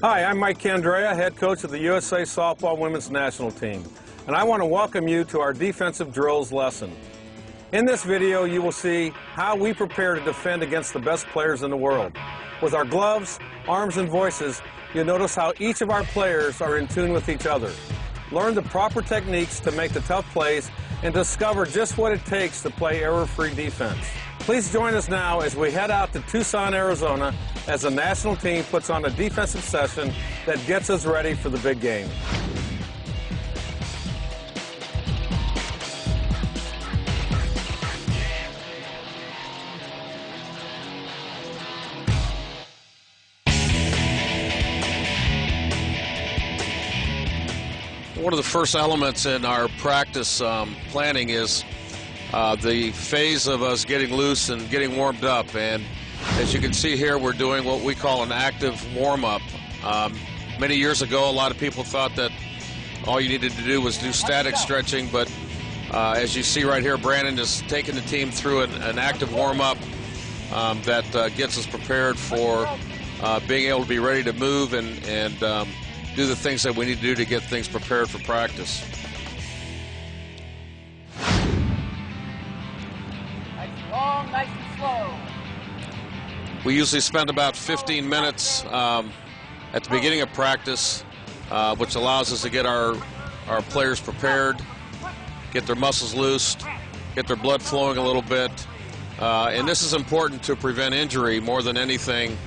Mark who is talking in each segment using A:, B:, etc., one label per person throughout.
A: Hi, I'm Mike Candrea, head coach of the USA Softball Women's National Team, and I want to welcome you to our defensive drills lesson. In this video, you will see how we prepare to defend against the best players in the world. With our gloves, arms, and voices, you'll notice how each of our players are in tune with each other. Learn the proper techniques to make the tough plays and discover just what it takes to play error-free defense. Please join us now as we head out to Tucson, Arizona, as the national team puts on a defensive session that gets us ready for the big game.
B: One of the first elements in our practice planning is the phase of us getting loose and getting warmed up. And as you can see here, we're doing what we call an active warm-up. Many years ago, a lot of people thought that all you needed to do was do static stretching, but as you see right here, Brandon is taking the team through an active warm-up that gets us prepared for being able to be ready to move and do the things that we need to do to get things prepared for practice.
C: Nice and long, nice and slow.
B: We usually spend about 15 minutes at the beginning of practice, which allows us to get our players prepared, get their muscles loosed, get their blood flowing a little bit. And this is important to prevent injury more than anything.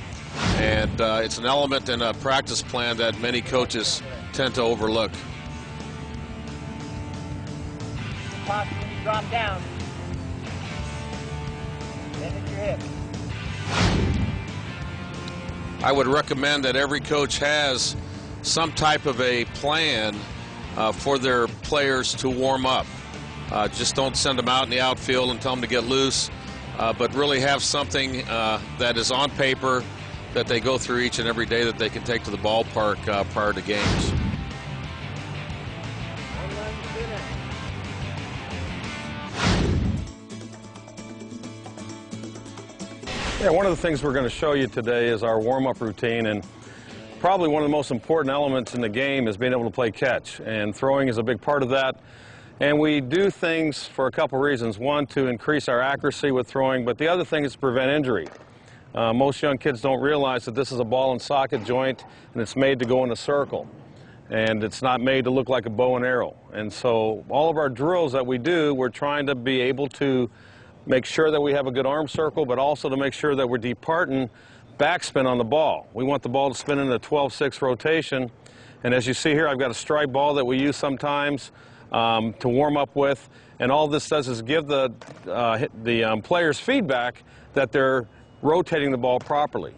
B: And it's an element in a practice plan that many coaches tend to overlook.
C: Pause when you drop down. Then hit your hip.
B: I would recommend that every coach has some type of a plan for their players to warm up. Just don't send them out in the outfield and tell them to get loose, but really have something that is on paper that they go through each and every day that they can take to the ballpark prior to games.
A: Yeah, one of the things we're going to show you today is our warm-up routine, and probably one of the most important elements in the game is being able to play catch, and throwing is a big part of that. And we do things for a couple reasons. One, to increase our accuracy with throwing, but the other thing is to prevent injury. Most young kids don't realize that this is a ball and socket joint, and it's made to go in a circle. And it's not made to look like a bow and arrow. And so all of our drills that we do, we're trying to be able to make sure that we have a good arm circle, but also to make sure that we're departing backspin on the ball. We want the ball to spin in a 12-6 rotation. And as you see here, I've got a strike ball that we use sometimes to warm up with. And all this does is give the players feedback that they're rotating the ball properly.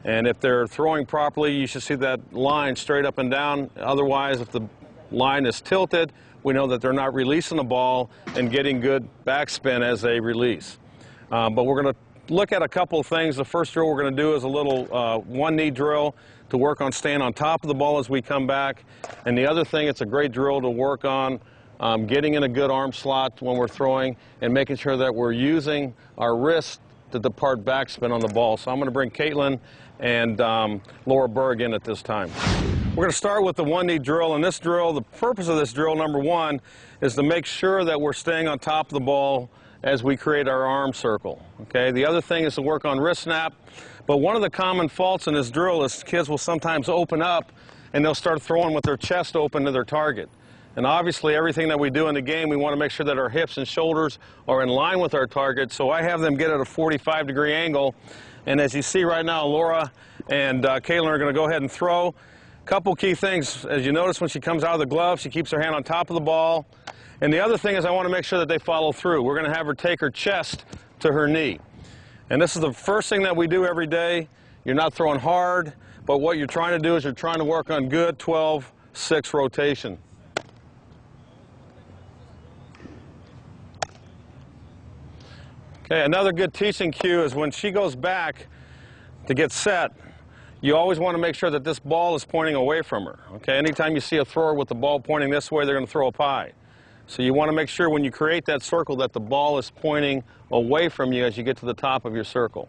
A: And if they're throwing properly, you should see that line straight up and down. Otherwise, if the line is tilted, we know that they're not releasing the ball and getting good backspin as they release. But we're going to look at a couple of things. The first drill we're going to do is a little one-knee drill to work on staying on top of the ball as we come back. And the other thing, it's a great drill to work on getting in a good arm slot when we're throwing and making sure that we're using our wrist to depart backspin on the ball. So I'm going to bring Caitlin and Laura Berg in at this time. We're going to start with the one-knee drill. And this drill, the purpose of this drill, number one, is to make sure that we're staying on top of the ball as we create our arm circle. Okay. The other thing is to work on wrist snap. But one of the common faults in this drill is kids will sometimes open up and they'll start throwing with their chest open to their target. And obviously, everything that we do in the game, we want to make sure that our hips and shoulders are in line with our target. So I have them get at a 45-degree angle. And as you see right now, Laura and Caitlin are going to go ahead and throw. Couple key things. As you notice, when she comes out of the glove, she keeps her hand on top of the ball. And the other thing is I want to make sure that they follow through. We're going to have her take her chest to her knee. And this is the first thing that we do every day. You're not throwing hard, but what you're trying to do is you're trying to work on good 12-6 rotation. Okay, another good teaching cue is when she goes back to get set, you always want to make sure that this ball is pointing away from her. Okay, anytime you see a thrower with the ball pointing this way, they're going to throw a pie. So you want to make sure when you create that circle that the ball is pointing away from you as you get to the top of your circle.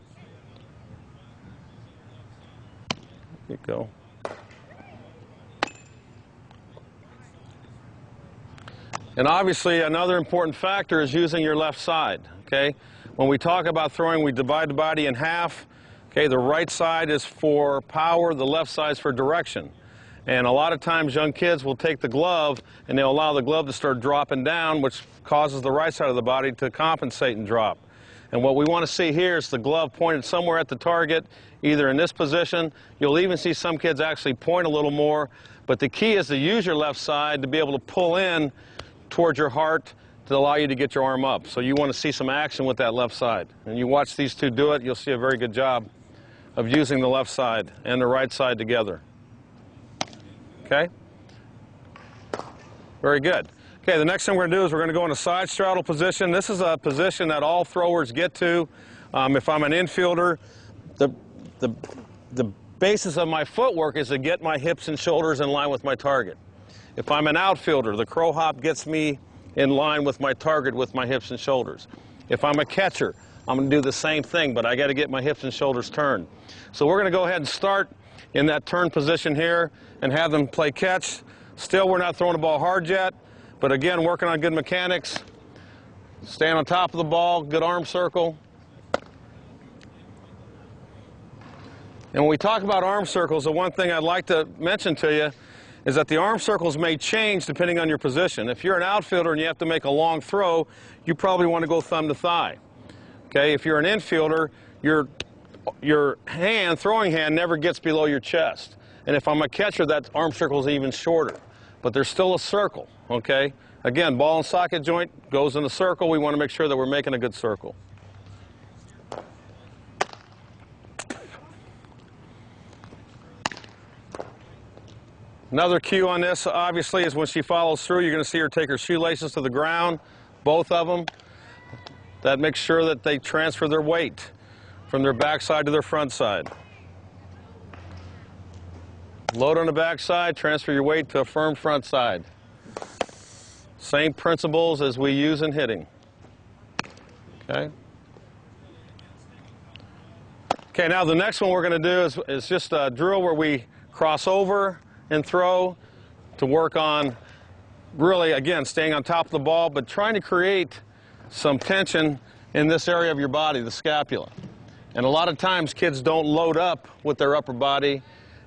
A: There you go. And obviously another important factor is using your left side, okay? When we talk about throwing, we divide the body in half. Okay, the right side is for power, the left side is for direction. And a lot of times young kids will take the glove and they'll allow the glove to start dropping down, which causes the right side of the body to compensate and drop. And what we want to see here is the glove pointed somewhere at the target, either in this position. You'll even see some kids actually point a little more. But the key is to use your left side to be able to pull in towards your heart to allow you to get your arm up. So you want to see some action with that left side. And you watch these two do it, you'll see a very good job of using the left side and the right side together. Okay? Very good. Okay, the next thing we're going to do is we're going to go in a side straddle position. This is a position that all throwers get to. If I'm an infielder, the basis of my footwork is to get my hips and shoulders in line with my target. If I'm an outfielder, the crow hop gets me in line with my target with my hips and shoulders. If I'm a catcher, I'm going to do the same thing, but I got to get my hips and shoulders turned. So we're going to go ahead and start in that turn position here and have them play catch. Still, we're not throwing the ball hard yet, but again, working on good mechanics. Staying on top of the ball, good arm circle. And when we talk about arm circles, the one thing I'd like to mention to you is that the arm circles may change depending on your position. If you're an outfielder and you have to make a long throw, you probably want to go thumb to thigh. Okay, if you're an infielder, your hand, throwing hand, never gets below your chest. And if I'm a catcher, that arm circle is even shorter. But there's still a circle, okay? Again, ball and socket joint goes in a circle. We want to make sure that we're making a good circle. Another cue on this, obviously, is when she follows through, you're going to see her take her shoelaces to the ground, both of them. That makes sure that they transfer their weight from their backside to their front side. Load on the backside, transfer your weight to a firm front side. Same principles as we use in hitting. Okay? Okay, now the next one we're going to do is just a drill where we cross over and throw to work on really, again, staying on top of the ball, but trying to create some tension in this area of your body, the scapula. And a lot of times kids don't load up with their upper body,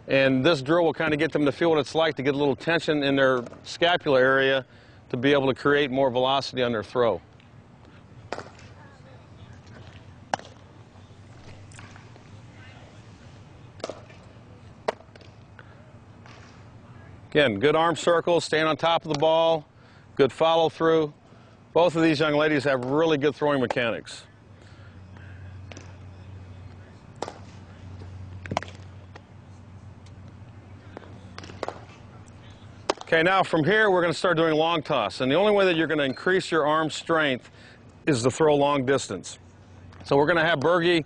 A: and this drill will kind of get them to feel what it's like to get a little tension in their scapular area to be able to create more velocity on their throw. Again, good arm circles, staying on top of the ball, good follow through. Both of these young ladies have really good throwing mechanics. Okay, now from here we're going to start doing long toss. And the only way that you're going to increase your arm strength is to throw long distance. So we're going to have Bergie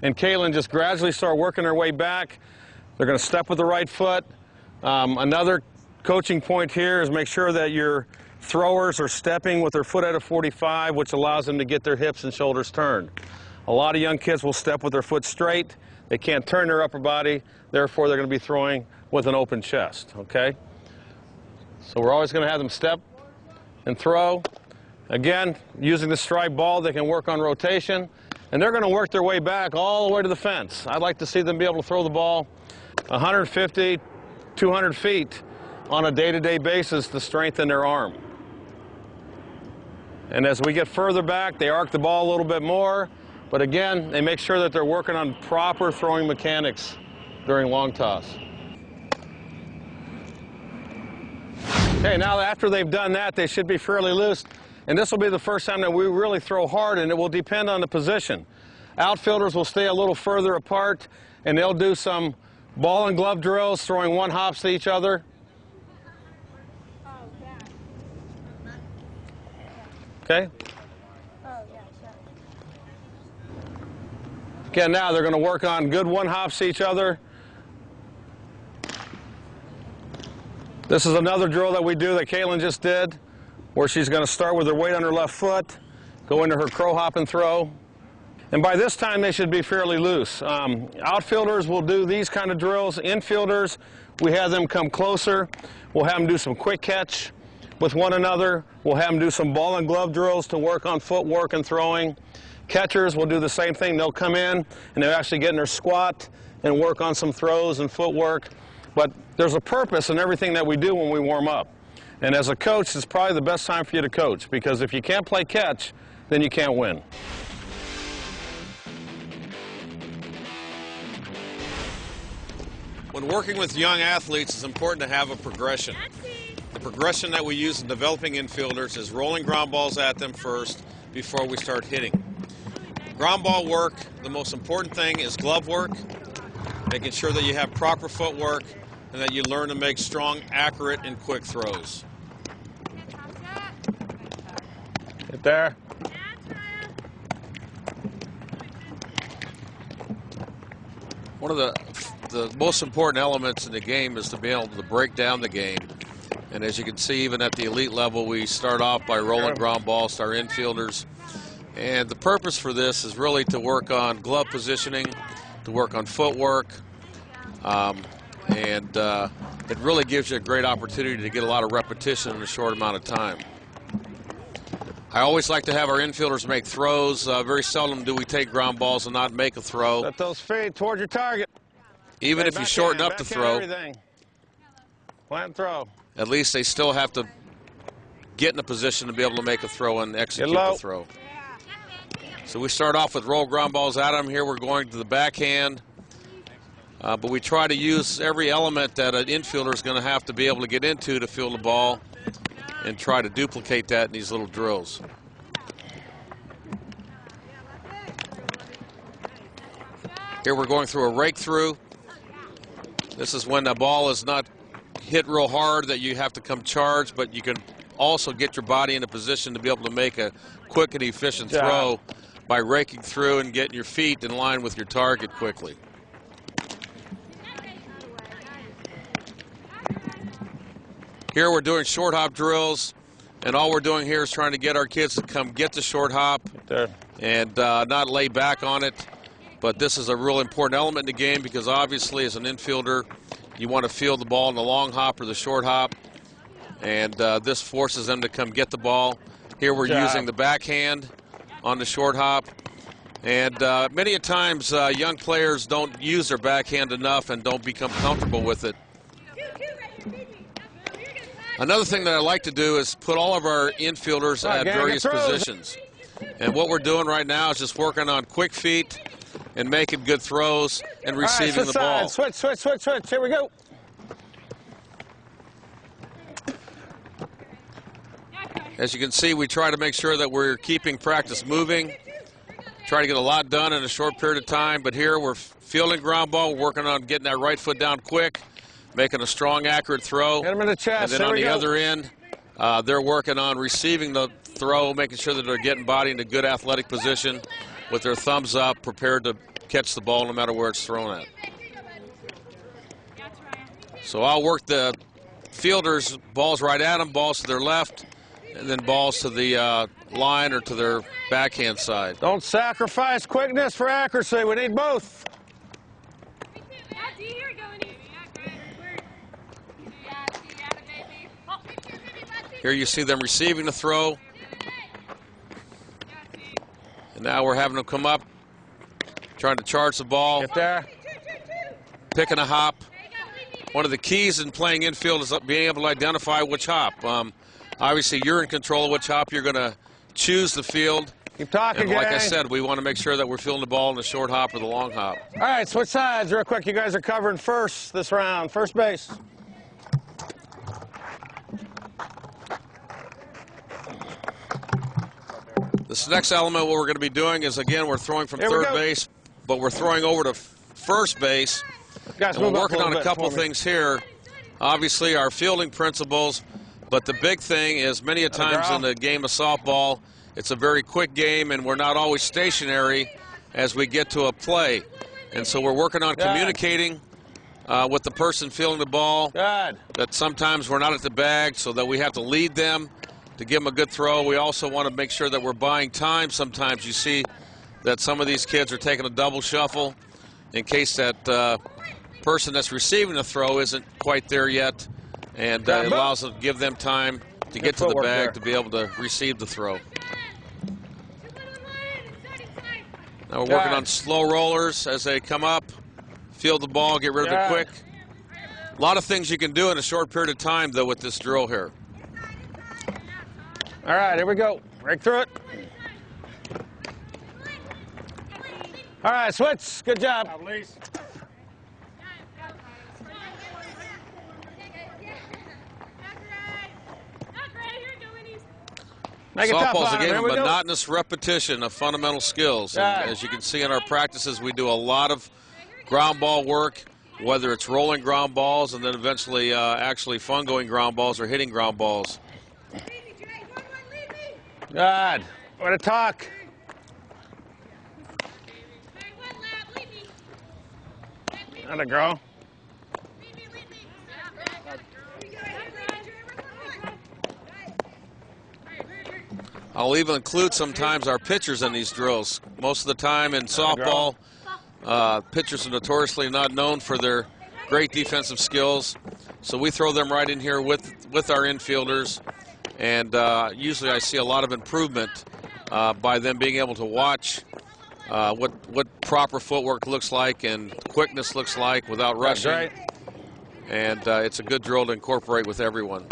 A: and Kaylin just gradually start working their way back. They're going to step with the right foot. Another coaching point here is make sure that your throwers are stepping with their foot at a 45, which allows them to get their hips and shoulders turned. A lot of young kids will step with their foot straight. They can't turn their upper body, therefore they're going to be throwing with an open chest, okay? So we're always going to have them step and throw. Again, using the stripe ball, they can work on rotation, and they're going to work their way back all the way to the fence. I'd like to see them be able to throw the ball 150, 200 feet on a day-to-day basis to strengthen their arm. And as we get further back, they arc the ball a little bit more, but again, they make sure that they're working on proper throwing mechanics during long toss. Okay, now after they've done that, they should be fairly loose, and this will be the first time that we really throw hard, and it will depend on the position. Outfielders will stay a little further apart, and they'll do some ball and glove drills, throwing one hops to each other. Okay? Again, now they're going to work on good one hops to each other. This is another drill that we do that Kaylin just did, where she's going to start with her weight on her left foot, go into her crow hop and throw. And by this time, they should be fairly loose. Outfielders will do these kind of drills. Infielders, we have them come closer. We'll have them do some quick catch. with one another. We'll have them do some ball and glove drills to work on footwork and throwing. Catchers will do the same thing. They'll come in and they'll actually get in their squat and work on some throws and footwork. But there's a purpose in everything that we do when we warm up. And as a coach, it's probably the best time for you to coach, because if you can't play catch, then you can't win.
B: When working with young athletes, it's important to have a progression. The progression that we use in developing infielders is rolling ground balls at them first before we start hitting. Ground ball work, the most important thing is glove work, making sure that you have proper footwork and that you learn to make strong, accurate, and quick throws.
A: Get there.
B: One of the most important elements in the game is to be able to break down the game. And as you can see, even at the elite level, we start off by rolling ground balls to our infielders. And the purpose for this is really to work on glove positioning, to work on footwork, and it really gives you a great opportunity to get a lot of repetition in a short amount of time. I always like to have our infielders make throws. Very seldom do we take ground balls and not make a throw.
A: Let those fade toward your target.
B: Even if you shorten up the throw,
A: plant throw.
B: At least they still have to get in a position to be able to make a throw and execute the throw. So we start off with roll ground balls at them. Here we're going to the backhand. But we try to use every element that an infielder is going to have to be able to get into to field the ball, and try to duplicate that in these little drills. Here we're going through a rake through. This is when the ball is not hit real hard that you have to come charge, but you can also get your body in a position to be able to make a quick and efficient throw by raking through and getting your feet in line with your target quickly. Here we're doing short hop drills, and all we're doing here is trying to get our kids to come get the short hop and not lay back on it. But this is a real important element in the game, because obviously as an infielder, you want to field the ball in the long hop or the short hop, and this forces them to come get the ball. Here we're using the backhand on the short hop, and many a times young players don't use their backhand enough and don't become comfortable with it. Another thing that I like to do is put all of our infielders at various positions. And what we're doing right now is just working on quick feet and making good throws and receiving the ball.
A: Switch. Here we go.
B: As you can see, we try to make sure that we're keeping practice moving, try to get a lot done in a short period of time. But here we're fielding ground ball, working on getting that right foot down quick, making a strong, accurate throw.
A: Get him in the chest.
B: And then on the other end, they're working on receiving the throw, making sure that they're getting body in a good athletic position with their thumbs up, prepared to catch the ball no matter where it's thrown at. So I'll work the fielders, balls right at them, balls to their left, and then balls to the line or to their backhand side.
A: Don't sacrifice quickness for accuracy. We need both.
B: Here you see them receiving the throw. And now we're having them come up, trying to charge the ball.
A: Get there.
B: Picking a hop. One of the keys in playing infield is being able to identify which hop. Obviously, you're in control of which hop you're going to choose the field.
A: Keep talking,
B: and like I said, we want to make sure that we're fielding the ball in the short hop or the long hop.
A: All right, switch sides real quick. You guys are covering first this round. First base.
B: This next element, what we're going to be doing is, again, we're throwing from third base, but we're throwing over to first base.
A: Guys,
B: and we're working on a couple things here. Obviously, our fielding principles, but the big thing is many a times in the game of softball, it's a very quick game, and we're not always stationary as we get to a play. And so we're working on communicating with the person fielding the ball, that sometimes we're not at the bag, so that we have to lead them to give them a good throw. We also want to make sure that we're buying time. Sometimes you see that some of these kids are taking a double shuffle in case that person that's receiving the throw isn't quite there yet, and it allows them to give them time to get to the
A: footwork
B: bag
A: there.
B: to be able to receive the throw. Now we're working on slow rollers as they come up. Field the ball, get rid of it quick. A lot of things you can do in a short period of time, though, with this drill here.
A: All right, here we go. Break through it. All right, switch. Good job. Make it tough
B: Softball's
A: on
B: a
A: him.
B: game
A: Here
B: of
A: we go.
B: monotonous repetition of fundamental skills. And as you can see in our practices, we do a lot of ground ball work, whether it's rolling ground balls and then eventually actually fun-going ground balls or hitting ground balls.
A: Good. Way to talk. There to go.
B: I'll even include sometimes our pitchers in these drills. Most of the time in softball, pitchers are notoriously not known for their great defensive skills. So we throw them right in here with our infielders. And usually I see a lot of improvement by them being able to watch what proper footwork looks like and quickness looks like without rushing.
A: Right.
B: And it's a good drill to incorporate with everyone.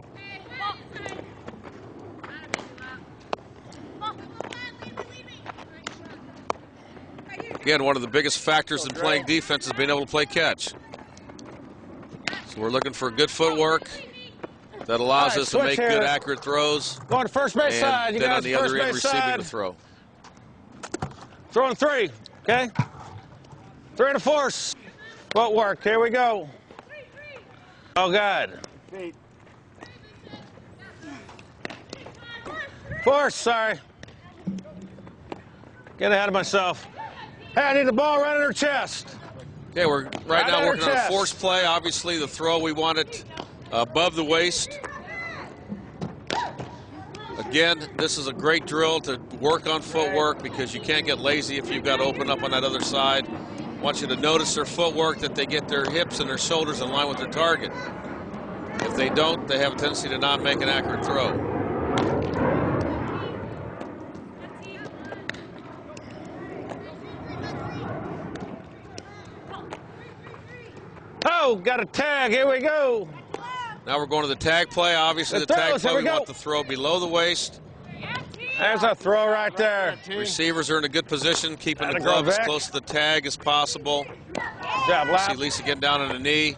B: Again, one of the biggest factors in playing defense is being able to play catch. So we're looking for good footwork that allows us to make good, accurate throws.
A: Going to first base side.
B: And
A: You
B: then
A: guys
B: on the
A: first
B: other end,
A: base
B: receiving
A: side.
B: the throw.
A: Throwing three. Okay. Three and a force. Footwork. Here we go. Oh, God. Force. Sorry. Get ahead of myself. Hey, I need the ball right in her chest.
B: Okay, we're right now
A: in her
B: working on a
A: chest.
B: force play. Obviously, the throw, we want it above the waist. Again, this is a great drill to work on footwork because you can't get lazy if you've got to open up on that other side. I want you to notice their footwork, that they get their hips and their shoulders in line with their target. If they don't, they have a tendency to not make an accurate throw.
A: Oh, got a tag. Here we go.
B: Now we're going to the tag play. Obviously, the tag play, we want the throw below the waist.
A: There's a throw right there.
B: Receivers are in a good position, keeping the glove as close to the tag as possible.
A: Good job, Lap.
B: See Lisa getting down on a knee.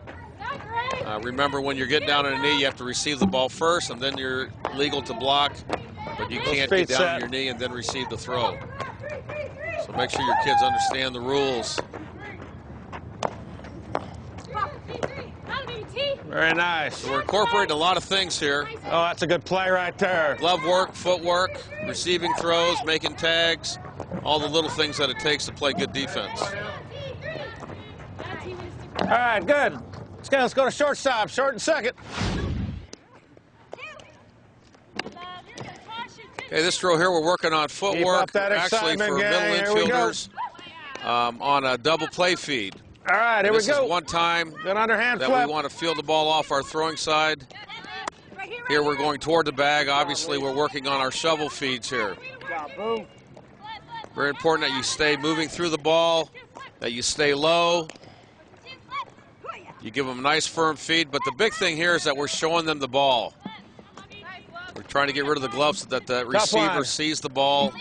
B: Remember, when you're getting down on a knee, you have to receive the ball first, and then you're legal to block. But you can't get down on your knee and then receive the throw. So make sure your kids understand the rules.
A: Very nice.
B: So we're incorporating a lot of things here.
A: Oh, that's a good play right there.
B: Glove work, footwork, receiving throws, making tags, all the little things that it takes to play good defense.
A: All right, good. Let's go to shortstop, short and second.
B: Okay, this drill here, we're working on footwork,
A: that
B: actually for
A: gang.
B: middle infielders on a double play feed.
A: All right, here we
B: This
A: go.
B: is one time
A: Good underhand
B: that
A: flip.
B: we want to field the ball off our throwing side. Here we're going toward the bag. Obviously, we're working on our shovel feeds here. Very important that you stay moving through the ball, that you stay low. You give them a nice firm feed, but the big thing here is that we're showing them the ball. We're trying to get rid of the gloves so that the receiver sees the ball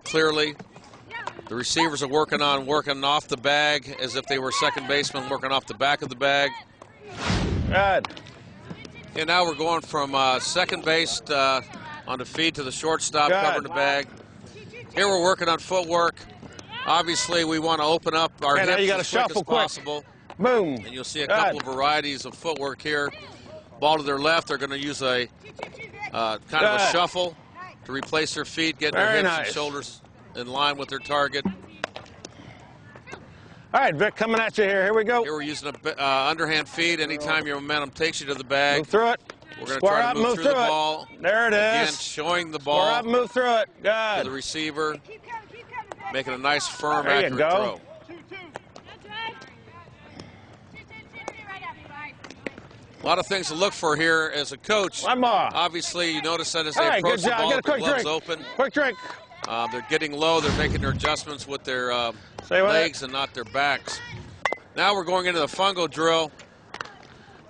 B: clearly. The receivers are working off the bag as if they were second baseman, working off the back of the bag.
A: Good.
B: And now we're going from second base on the feed to the shortstop, covering the bag. Here we're working on footwork. Obviously, we want to open up our hips
A: you gotta
B: as quick
A: shuffle
B: as possible.
A: Boom.
B: And you'll see a couple of varieties of footwork here. Ball to their left, they're going to use a kind of a shuffle to replace their feet, getting their hips and shoulders in line with their target.
A: All right, Vic, coming at you here. Here we go.
B: Here we're using a underhand feed. Anytime your momentum takes you to the bag,
A: Move through it.
B: we're going to try to move through the ball.
A: There it is.
B: Again, showing the ball
A: Square up, move through it.
B: to
A: Good.
B: the receiver, making a nice, firm,
A: There you
B: accurate
A: go.
B: throw. lot of things to look for here as a coach.
A: One more.
B: Obviously, you notice that as they
A: All right,
B: approach
A: good
B: the
A: job.
B: ball,
A: Get a
B: their
A: quick
B: gloves
A: drink.
B: open.
A: Quick drink.
B: They're getting low. They're making their adjustments with their
A: Say what?
B: legs and not their backs. Now we're going into the fungo drill,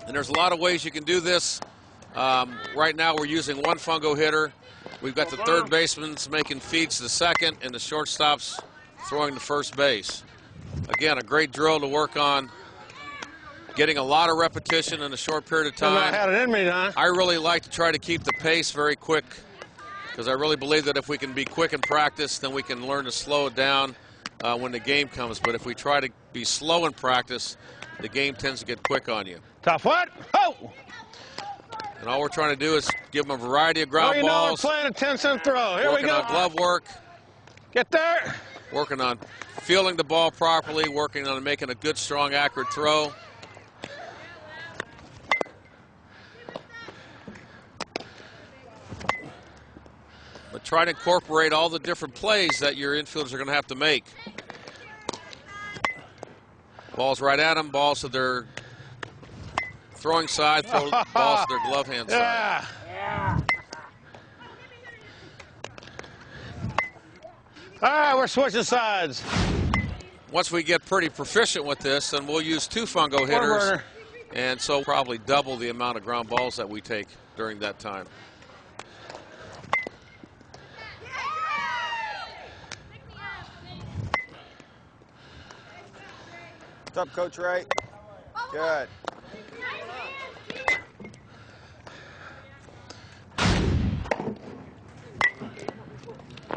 B: and there's a lot of ways you can do this. Right now we're using one fungo hitter. We've got the third baseman's making feeds to second, and the shortstop's throwing to first base. Again, a great drill to work on. Getting a lot of repetition in a short period of
A: I
B: time.
A: had it in me, huh?
B: I really like to try to keep the pace very quick, because I really believe that if we can be quick in practice, then we can learn to slow it down when the game comes. But if we try to be slow in practice, the game tends to get quick on you.
A: Tough what? Oh!
B: And all we're trying to do is give them a variety of ground
A: Oh, you know, we're
B: balls,
A: playing a 10-cent throw. Here we
B: working
A: go.
B: on glove work,
A: Get there.
B: working on fielding the ball properly, working on making a good, strong, accurate throw. But try to incorporate all the different plays that your infielders are going to have to make. Balls right at them, balls to their throwing side, throw balls to their glove hand side.
A: Yeah.
C: Yeah.
A: All right, we're switching sides.
B: Once we get pretty proficient with this, then we'll use two fungo hitters,
A: burner.
B: and so probably double the amount of ground balls that we take during that time.
D: What's up, Coach Wright? Good.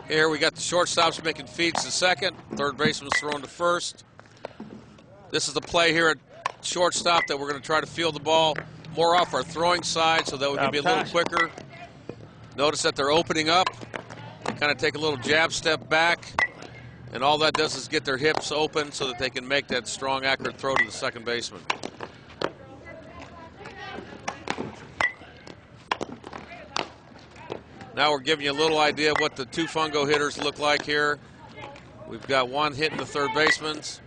B: Here we got the shortstops making feeds to second, third baseman's throwing to first. This is the play here at shortstop that we're going to try to field the ball more off our throwing side so that we can be a little quicker. Notice that they're opening up. They kind of take a little jab step back, and all that does is get their hips open so that they can make that strong, accurate throw to the second baseman. Now we're giving you a little idea of what the two fungo hitters look like here. We've got one hitting the third baseman's.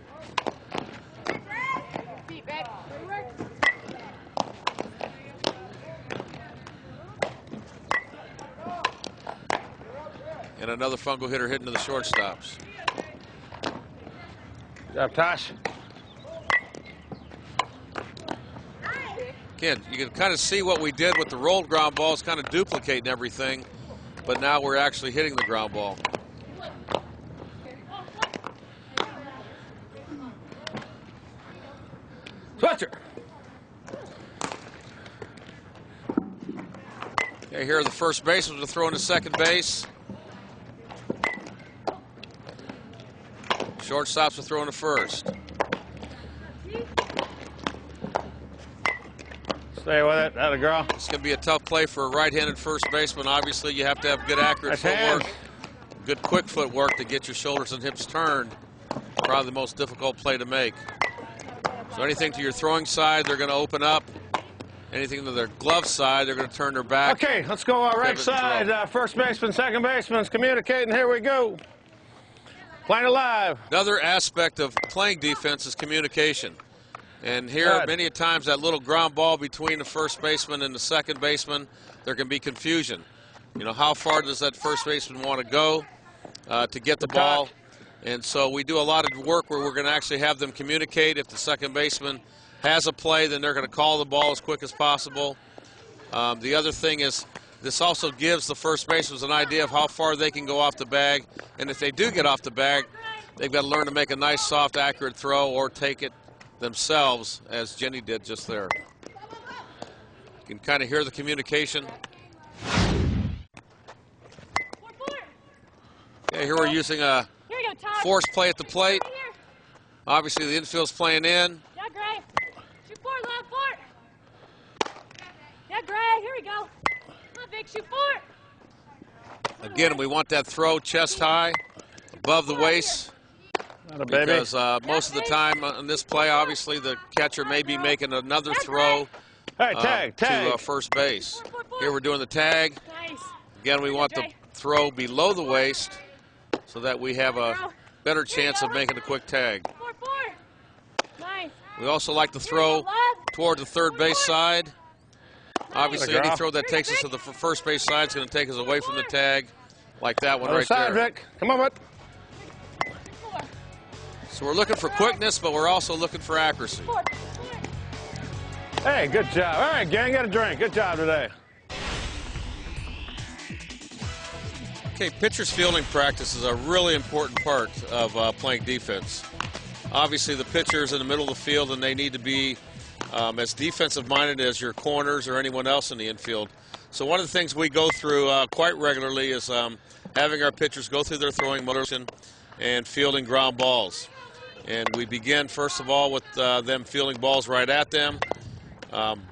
B: And another fungo hitter hitting to the shortstops.
A: Good job, Tosh.
B: Again, you can kind of see what we did with the rolled ground balls, kind of duplicating everything, but now we're actually hitting the ground ball.
A: Switcher.
B: Okay, here are the first basemen to throw into second base. Shortstops are throwing to first.
A: Stay with it. That'll girl.
B: It's going to be a tough play for a right-handed first baseman. Obviously, you have to have good, accurate
A: That's
B: footwork,
A: hands.
B: good quick footwork to get your shoulders and hips turned. Probably the most difficult play to make. So anything to your throwing side, they're going to open up. Anything to their glove side, they're going to turn their back.
A: Okay, let's go right
B: Pivot and
A: side.
B: throw.
A: First baseman, second baseman's communicating. Here we go. Playing it live.
B: Another aspect of playing defense is communication. And here,
A: Good.
B: many a times, that little ground ball between the first baseman and the second baseman, there can be confusion. You know, how far does that first baseman want to go to get the ball? And so we do a lot of work where we're going to actually have them communicate. If the second baseman has a play, then they're going to call the ball as quick as possible. The other thing is, this also gives the first baseman an idea of how far they can go off the bag. And if they do get off the bag, they've got to learn to make a nice, soft, accurate throw or take it themselves, as Jenny did just there. You can kind of hear the communication. Okay, here we're using a
E: Here we go, Todd.
B: force play at the plate.
E: Right here.
B: Obviously, the infield's playing in.
E: Yeah, Gray. Shoot forward, left forward. Yeah, Gray. Here we go. Come on, Vic. Shoot forward.
B: Again, we want that throw chest high, above the waist,
A: Not a baby.
B: because most of the time on this play, obviously, the catcher may be making another throw
A: Hey, tag, tag.
B: to first base. Here we're doing the tag.
E: Nice.
B: Again, we want the throw below the waist so that we have a better chance of making a quick tag.
E: Forward, forward. Nice.
B: We also like to throw toward the third base side. Obviously, any throw that takes us to the first base side is going to take us away from the tag, like that one
A: Other
B: right
A: side,
B: there.
A: Vic. Come on, bud.
B: So we're looking for quickness, but we're also looking for accuracy.
A: Hey, good job. All right, gang, get a drink. Good job today.
B: Okay, pitcher's fielding practice is a really important part of playing defense. Obviously, the pitcher's in the middle of the field, and they need to be as defensive-minded as your corners or anyone else in the infield. So one of the things we go through quite regularly is having our pitchers go through their throwing motion and fielding ground balls. And we begin, first of all, with them fielding balls right at them,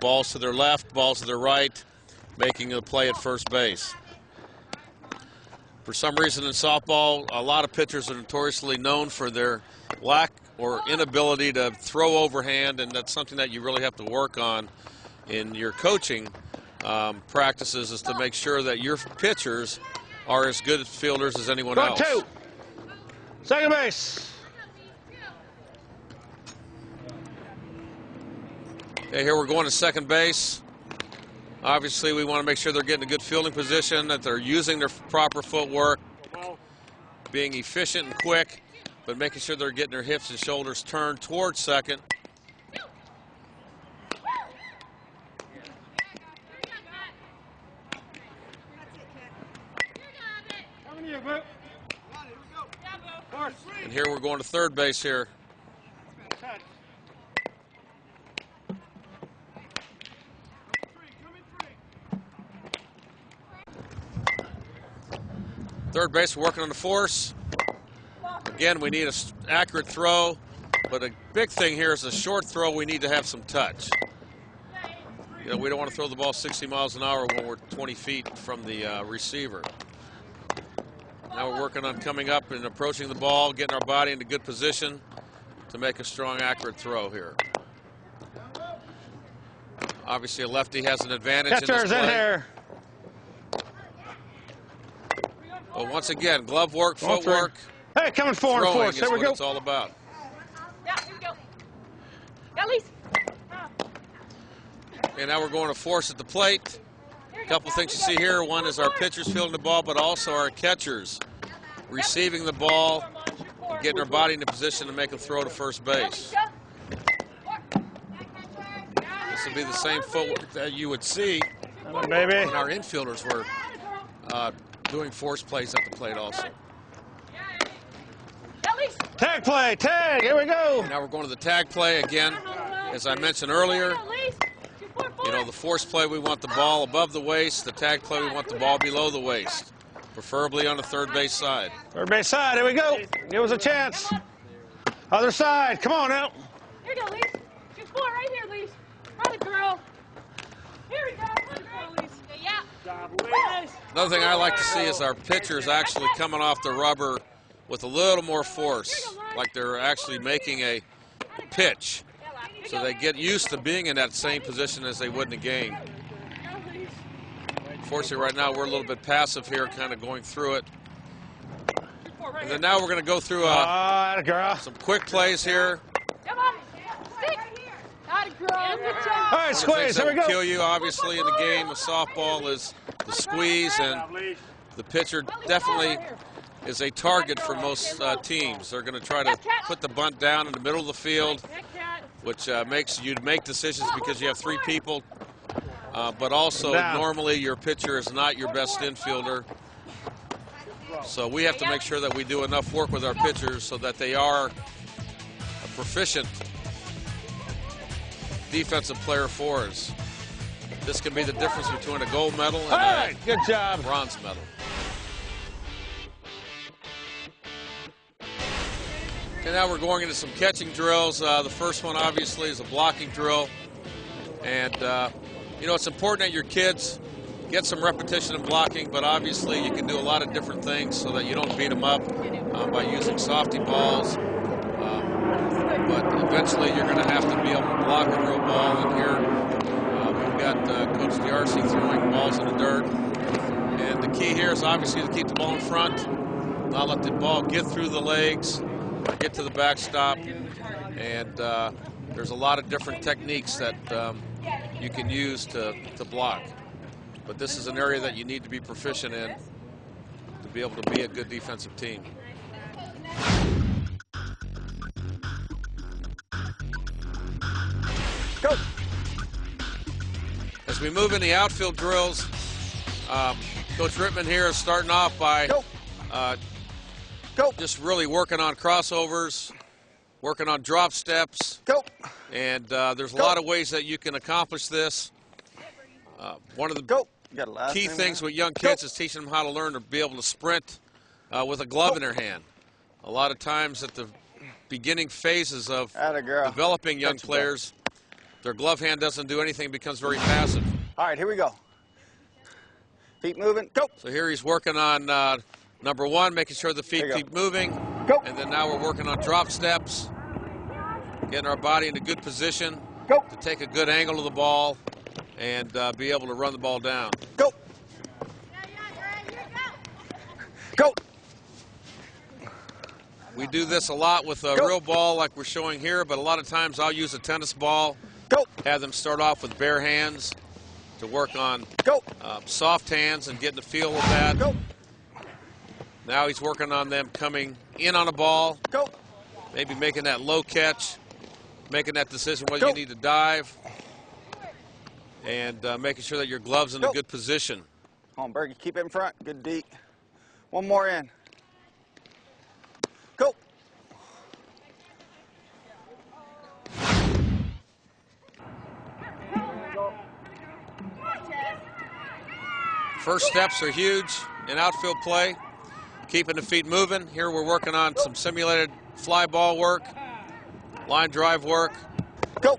B: balls to their left, balls to their right, making the play at first base. For some reason in softball, a lot of pitchers are notoriously known for their lack or inability to throw overhand, and that's something that you really have to work on in your coaching practices, is to make sure that your pitchers are as good fielders as anyone else.
A: 2. Second base.
B: Okay, here we're going to second base. Obviously, we want to make sure they're getting a good fielding position, that they're using their proper footwork, being efficient and quick, but making sure they're getting their hips and shoulders turned towards second. And here we're going to third base here. Third base, we're working on the force. Again, we need an accurate throw, but a big thing here is a short throw. We need to have some touch. You know, we don't want to throw the ball 60 miles an hour when we're 20 feet from the receiver. Now we're working on coming up and approaching the ball, getting our body into good position to make a strong, accurate throw here. Obviously, a lefty has an advantage in this
A: Catcher's
B: play.
A: in here.
B: But once again, glove work, footwork,
A: Hey, coming 4 and 4.
B: throwing is
A: There we
B: what
A: go.
B: it's all about.
E: Yeah, here we go. Yeah, Lise.
B: And now we're going to force at the plate. A couple things you see here. One is our pitchers fielding the ball, but also our catchers receiving the ball, getting their body into position to make a throw to first base. This would be the same footwork that you would see
A: Baby.
B: when our infielders were doing force plays at the plate also.
A: Tag play. Tag. Here we go.
B: Now we're going to the tag play again. As I mentioned earlier, you know, the force play, we want the ball above the waist. The tag play, we want the ball below the waist, preferably on the third base side.
A: Third base side. Here we go. Give us a chance. Other side. Come on now.
E: Here you go, Lise. Shoot 4 right here, Lise. Run it, girl. Here we go. Run it, girl, Lise. Yeah.
B: Another thing I like to see is our pitchers actually coming off the rubber with a little more force, like they're actually making a pitch, so they get used to being in that same position as they would in a game. Unfortunately, right now we're a little bit passive here, kind of going through it. And then now we're going to go through
A: girl.
B: some quick plays here.
E: Come on. Stick. Got it, girl. Good job.
A: All right,
B: One of the
A: squeeze.
B: things
A: Here
B: that
A: we
B: will
A: go.
B: kill you, obviously, in the game of softball is the squeeze, and the pitcher definitely is a target for most teams. They're going to try to put the bunt down in the middle of the field, which makes you make decisions because you have 3 people. But also, normally your pitcher is not your best infielder. So we have to make sure that we do enough work with our pitchers so that they are a proficient defensive player for us. This can be the difference between a gold medal and
A: All right, good job.
B: a bronze medal. And now we're going into some catching drills. The first one, obviously, is a blocking drill. And, you know, it's important that your kids get some repetition in blocking, but obviously you can do a lot of different things so that you don't beat them up by using softy balls. But eventually you're going to have to be able to block a real ball. And here we've got Coach D'Arcy throwing balls in the dirt. And the key here is obviously to keep the ball in front, not let the ball get through the legs, get to the backstop. And there's a lot of different techniques that you can use to block. But this is an area that you need to be proficient in to be able to be a good defensive team.
D: Go.
B: As we move in the outfield drills, Coach Rittman here is starting off by just really working on crossovers, working on drop steps.
D: Go.
B: And there's a lot of ways that you can accomplish this. One of the key things with young kids is teaching them how to learn to be able to sprint with a glove in their hand. A lot of times at the beginning phases of developing young players, their glove hand doesn't do anything, becomes very passive.
D: All right, here we go. Feet moving, go.
B: So here he's working on number one, making sure the feet keep moving.
D: Go.
B: And then now we're working on drop steps, getting our body in a good position to take a good angle of the ball and be able to run the ball down.
D: Go. Go.
B: We do this a lot with a real ball like we're showing here, but a lot of times I'll use a tennis ball, have them start off with bare hands to work on soft hands and getting the feel of that. Now he's working on them coming in on a ball, maybe making that low catch, making that decision whether you need to dive, and making sure that your glove's in a good position.
D: Come on, Bergie, keep it in front. Good deep. One more in. Go.
B: First steps are huge in outfield play, keeping the feet moving. Here we're working on some simulated fly ball work, line drive work.
D: Go.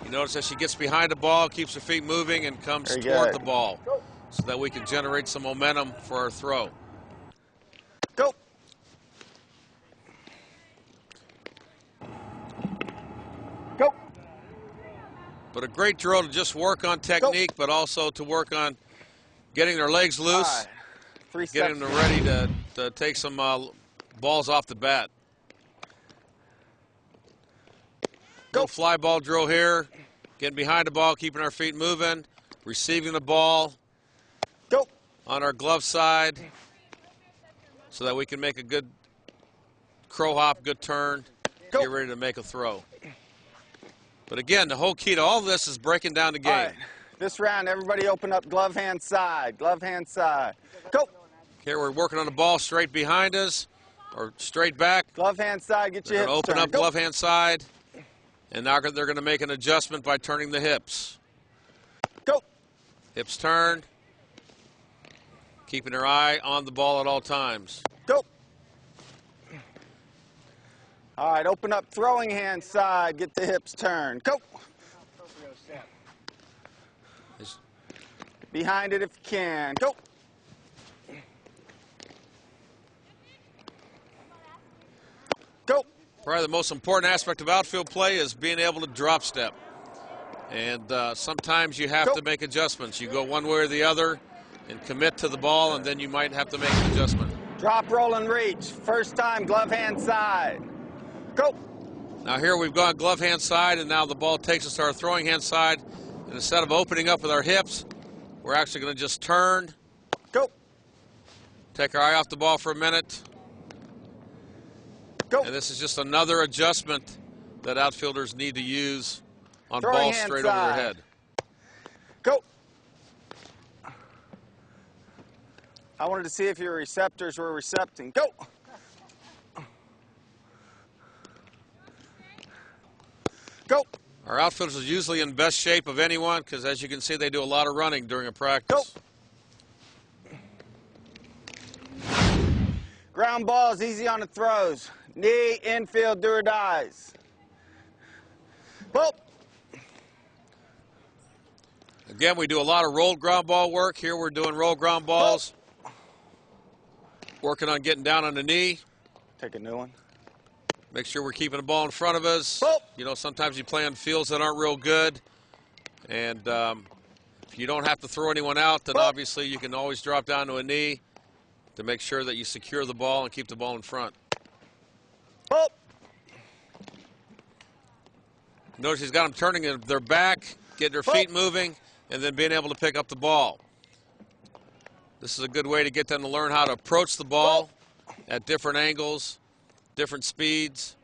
B: You notice as she gets behind the ball, keeps her feet moving and comes toward the ball so that we can generate some momentum for our throw.
D: Go. Go.
B: But a great drill to just work on technique, but also to work on getting their legs loose, getting them ready to take some balls off the bat. Go. Fly ball drill here, getting behind the ball, keeping our feet moving, receiving the ball on our glove side so that we can make a good crow hop, good turn, get ready to make a throw. But again, the whole key to all this is breaking down the game.
D: All right. This round, everybody open up glove hand side, glove hand side. Go.
B: Here we're working on the ball straight behind us or straight back.
D: Glove hand side, get your hips
B: open
D: turned.
B: up glove hand side, and now they're going to make an adjustment by turning the hips.
D: Go.
B: Hips turned, keeping their eye on the ball at all times.
D: Go. All right, open up throwing hand side, get the hips turned. Go. Behind it if you can. Go. Go.
B: Probably the most important aspect of outfield play is being able to drop step. And sometimes you have to make adjustments. You go one way or the other and commit to the ball, and then you might have to make an adjustment.
D: Drop, roll, and reach. First time, glove hand side. Go.
B: Now here we've gone glove hand side, and now the ball takes us to our throwing hand side. And instead of opening up with our hips, we're actually going to just turn.
D: Go.
B: Take our eye off the ball for a minute.
D: Go.
B: And this is just another adjustment that outfielders need to use on
D: Throwing
B: balls
D: hand
B: straight over
D: side.
B: their head.
D: Go. I wanted to see if your receptors were recepting. Go. Go.
B: Our outfielders are usually in best shape of anyone because, as you can see, they do a lot of running during a practice.
D: Go. Ground balls, easy on the throws. Knee, infield, do or dies. Go.
B: Again, we do a lot of rolled ground ball work. Here we're doing rolled ground balls. Working on getting down on the knee.
D: Take a new one.
B: Make sure we're keeping the ball in front of us. You know, sometimes you play on fields that aren't real good. And if you don't have to throw anyone out, then obviously you can always drop down to a knee to make sure that you secure the ball and keep the ball in front. Notice he's got them turning their back, getting their feet moving, and then being able to pick up the ball. This is a good way to get them to learn how to approach the ball at different angles, different speeds.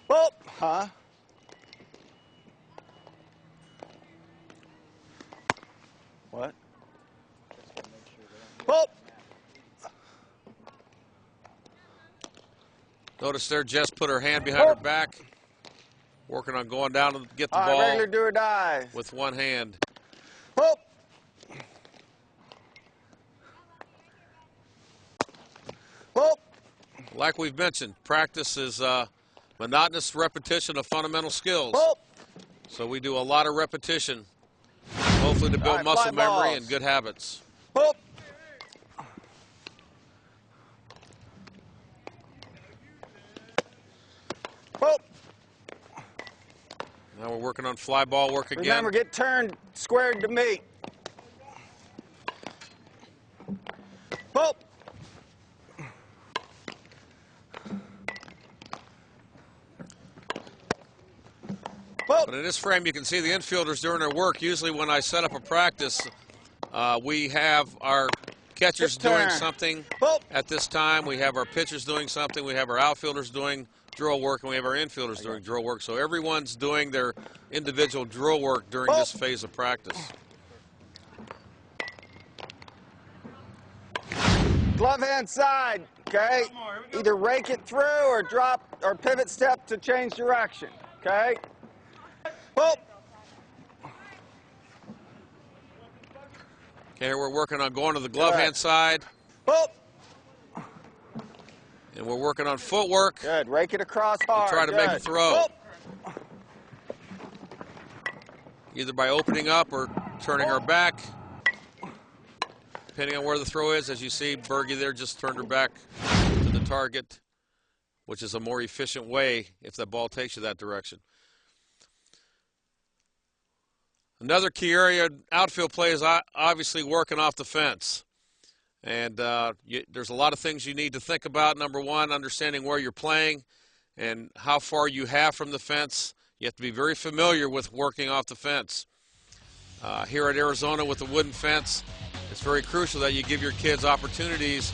D: Huh? What?
B: Notice there, Jess put her hand behind her back, working on going down to get the ball
D: regular do or die.
B: with one hand. Like we've mentioned, practice is monotonous repetition of fundamental skills. So we do a lot of repetition, hopefully to build muscle memory and good habits. Now we're working on fly ball work again.
D: Remember, get turned squared to me.
B: But in this frame, you can see the infielders doing their work. Usually when I set up a practice, we have our catchers doing something at this time. We have our pitchers doing something. We have our outfielders doing drill work, and we have our infielders doing drill work. So everyone's doing their individual drill work during this phase of practice.
D: Glove hand side, okay? Either rake it through or drop or pivot step to change direction, okay?
B: Okay, we're working on going to the glove hand side. And we're working on footwork.
D: Good. Rake it across hard.
B: To try to make a throw. Either by opening up or turning our back. Depending on where the throw is. As you see, Bergie there just turned her back to the target, which is a more efficient way if the ball takes you that direction. Another key area in outfield play is obviously working off the fence. And there's a lot of things you need to think about. Number one, understanding where you're playing and how far you have from the fence. You have to be very familiar with working off the fence. Here at Arizona with the wooden fence, it's very crucial that you give your kids opportunities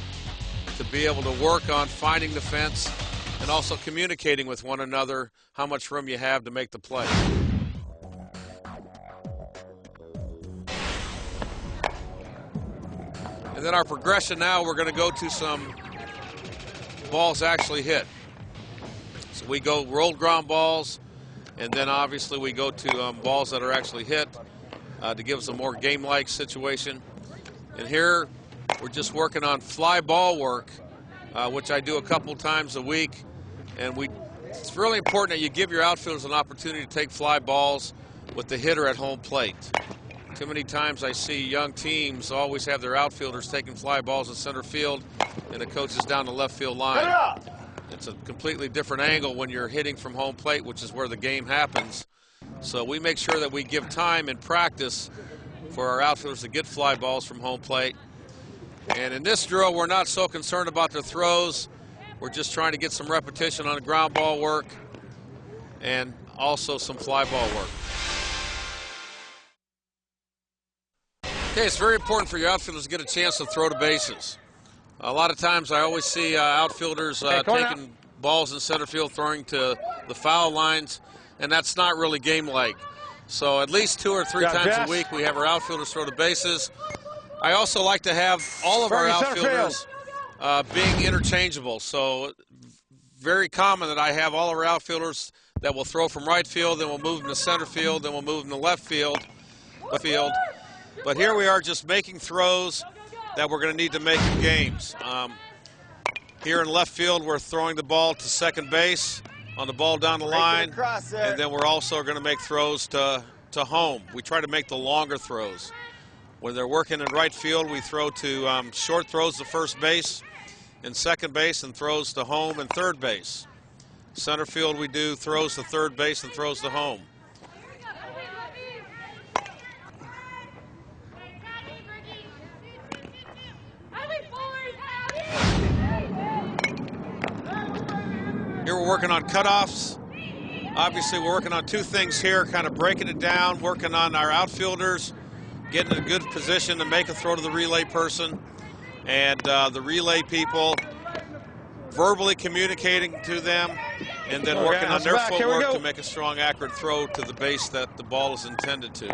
B: to be able to work on finding the fence and also communicating with one another how much room you have to make the play. And then our progression now, we're going to go to some balls actually hit. So we go rolled ground balls, and then obviously we go to balls that are actually hit to give us a more game-like situation. And here we're just working on fly ball work, which I do a couple times a week. And it's really important that you give your outfielders an opportunity to take fly balls with the hitter at home plate. Too many times I see young teams always have their outfielders taking fly balls in center field and the coach is down the left field line. It's a completely different angle when you're hitting from home plate, which is where the game happens. So we make sure that we give time in practice for our outfielders to get fly balls from home plate. And in this drill, we're not so concerned about their throws. We're just trying to get some repetition on the ground ball work and also some fly ball work. Okay, it's very important for your outfielders to get a chance to throw the bases. A lot of times I always see outfielders taking balls in center field, throwing to the foul lines, and that's not really game-like. So at least 2 or 3 times a week we have our outfielders throw the bases. I also like to have all of our outfielders being interchangeable. So very common that I have all of our outfielders that will throw from right field, then we'll move them to center field, then we'll move them to left field. But here we are just making throws that we're going to need to make in games. Here in left field, we're throwing the ball to second base on the ball down the line. And then we're also going to make throws to home. We try to make the longer throws. When they're working in right field, we throw to short throws to first base and second base and throws to home and third base. Center field, we do throws to third base and throws to home. Here we're working on cutoffs Obviously, we're working on two things here, kind of breaking it down, working on our outfielders, getting in a good position to make a throw to the relay person, and the relay people verbally communicating to them, and then working on their footwork to make a strong, accurate throw to the base that the ball is intended to.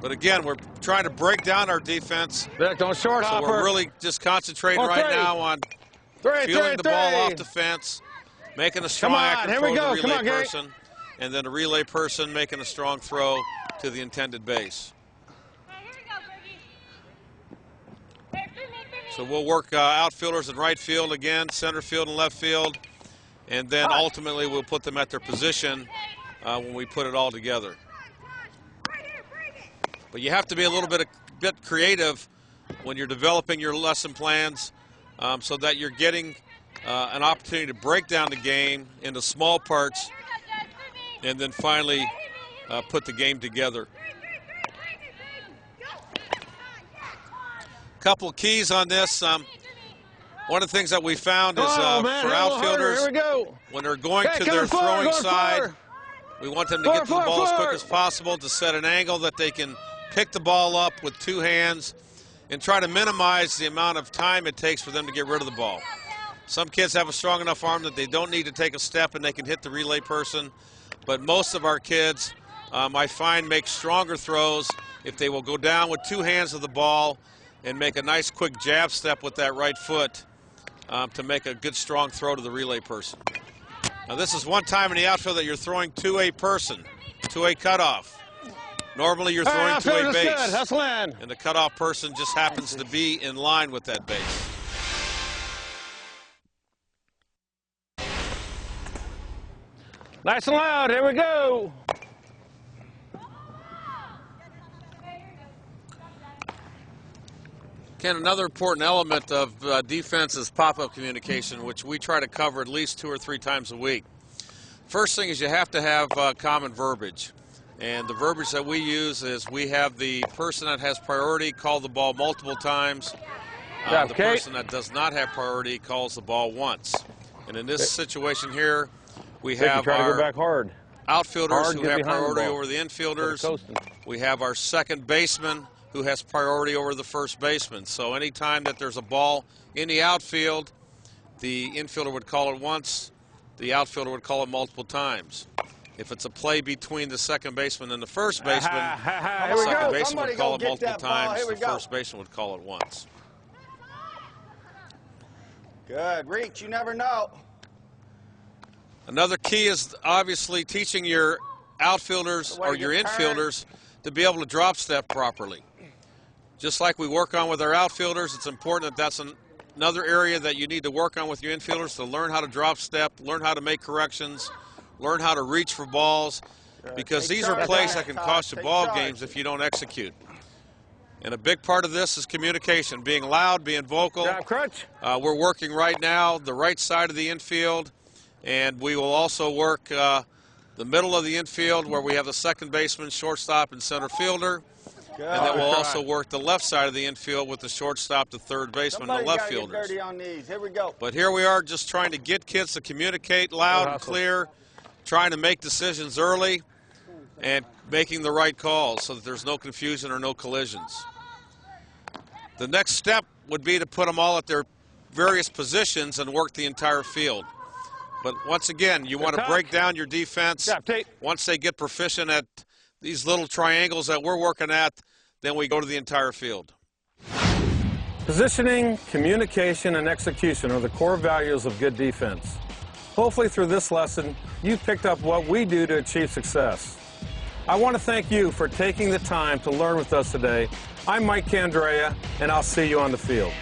B: But again, we're trying to break down our defense.
A: Vic, don't short
B: So
A: hopper.
B: we're really just concentrating right now on feeling the ball off the fence, making a strong, accurate throw to the relay person, and then a relay person making a strong throw to the intended base. So we'll work outfielders in right field again, center field and left field, and then ultimately we'll put them at their position when we put it all together. But you have to be a little bit creative when you're developing your lesson plans so that you're getting an opportunity to break down the game into small parts and then finally put the game together. Couple of keys on this. One of the things that we found is for outfielders, when they're going to their throwing side, we want them to get to the ball as quick as possible to set an angle that they can pick the ball up with two hands and try to minimize the amount of time it takes for them to get rid of the ball. Some kids have a strong enough arm that they don't need to take a step and they can hit the relay person, but most of our kids, I find, make stronger throws if they will go down with two hands of the ball and make a nice quick jab step with that right foot to make a good strong throw to the relay person. Now this is one time in the outfield that you're throwing to a person, to a cutoff. Normally you're throwing to a base, and the cutoff person just happens to be in line with that base.
A: Nice and loud, here we go.
B: Ken, another important element of defense is pop-up communication, which we try to cover at least 2 or 3 times a week. First thing is you have to have common verbiage. And the verbiage that we use is we have the person that has priority call the ball multiple times. The person that does not have priority calls the ball once. And in this situation here, we have our outfielders who have priority over the infielders. We have our second baseman who has priority over the first baseman. So anytime that there's a ball in the outfield, the infielder would call it once, the outfielder would call it multiple times. If it's a play between the second baseman and the first baseman, the second baseman would call it multiple times, the first baseman would call it once.
D: Good. Reach, you never know.
B: Another key is obviously teaching your outfielders or your infielders to be able to drop step properly. Just like we work on with our outfielders, it's important that that's another area that you need to work on with your infielders, to learn how to drop step, learn how to make corrections, learn how to reach for balls, because these are plays that can cost you ball games if you don't execute. And a big part of this is communication, being loud, being vocal. We're working right now the right side of the infield, and we will also work the middle of the infield where we have the second baseman, shortstop, and center fielder. And then we'll also work the left side of the infield with the shortstop, the third baseman, and the left fielders.
D: Here we go.
B: But here we are just trying to get kids to communicate loud and clear, trying to make decisions early and making the right calls so that there's no confusion or no collisions. The next step would be to put them all at their various positions and work the entire field. But once again, you want to break down your defense. Once they get proficient at these little triangles that we're working at, then we go to the entire field.
A: Positioning, communication, and execution are the core values of good defense. Hopefully through this lesson, you've picked up what we do to achieve success. I want to thank you for taking the time to learn with us today. I'm Mike Candrea, and I'll see you on the field.